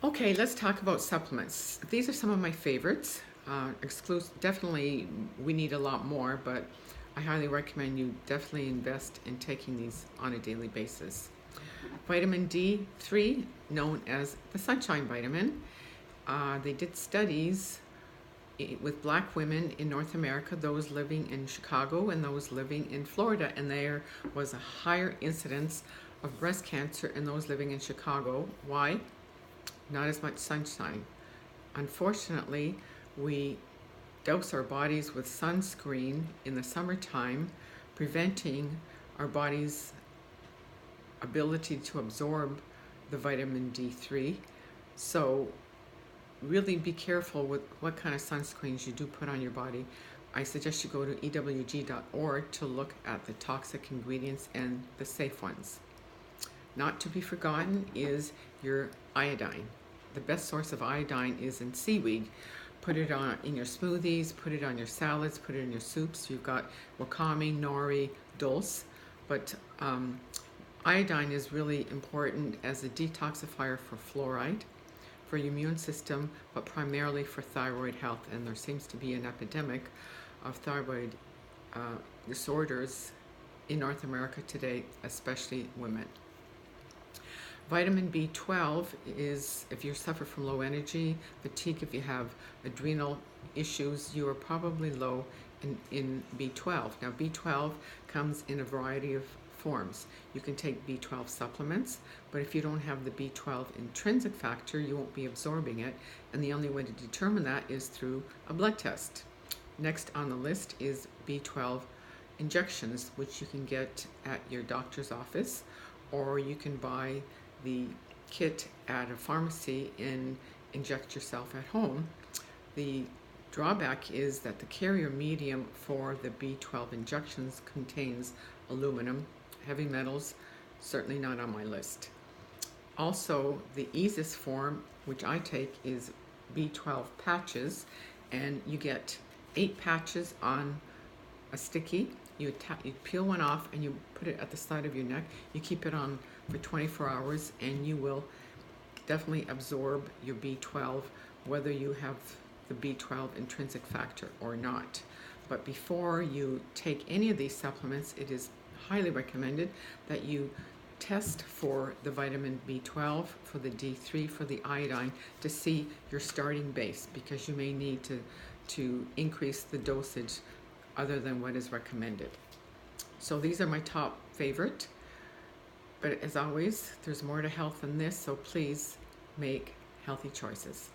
Okay, let's talk about supplements. These are some of my favorites. Definitely, we need a lot more, but I highly recommend you definitely invest in taking these on a daily basis. Vitamin D3, known as the sunshine vitamin, they did studies with black women in North America, those living in Chicago and those living in Florida, and there was a higher incidence of breast cancer in those living in Chicago. Why? Not as much sunshine. Unfortunately, we douse our bodies with sunscreen in the summertime, preventing our body's ability to absorb the vitamin D3. So really be careful with what kind of sunscreens you do put on your body. I suggest you go to ewg.org to look at the toxic ingredients and the safe ones. Not to be forgotten is your iodine. The best source of iodine is in seaweed. Put it on in your smoothies, put it on your salads, put it in your soups. You've got wakame, nori, dulse, but iodine is really important as a detoxifier for fluoride, for your immune system, but primarily for thyroid health. And there seems to be an epidemic of thyroid disorders in North America today, especially women. Vitamin B12 is if you suffer from low energy, fatigue, if you have adrenal issues, you are probably low in B12. Now B12 comes in a variety of forms. You can take B12 supplements, but if you don't have the B12 intrinsic factor, you won't be absorbing it, and the only way to determine that is through a blood test. Next on the list is B12 injections, which you can get at your doctor's office, or you can buy the kit at a pharmacy and inject yourself at home. The drawback is that the carrier medium for the B12 injections contains aluminum, heavy metals, certainly not on my list. Also, the easiest form, which I take, is B12 patches, and you get 8 patches on a sticky. You peel one off and you put it at the side of your neck. You keep it on for 24 hours and you will definitely absorb your B12, whether you have the B12 intrinsic factor or not. But before you take any of these supplements, it is highly recommended that you test for the vitamin B12, for the D3, for the iodine, to see your starting base, because you may need to increase the dosage other than what is recommended. So these are my top favorite, but as always, there's more to health than this, so please make healthy choices.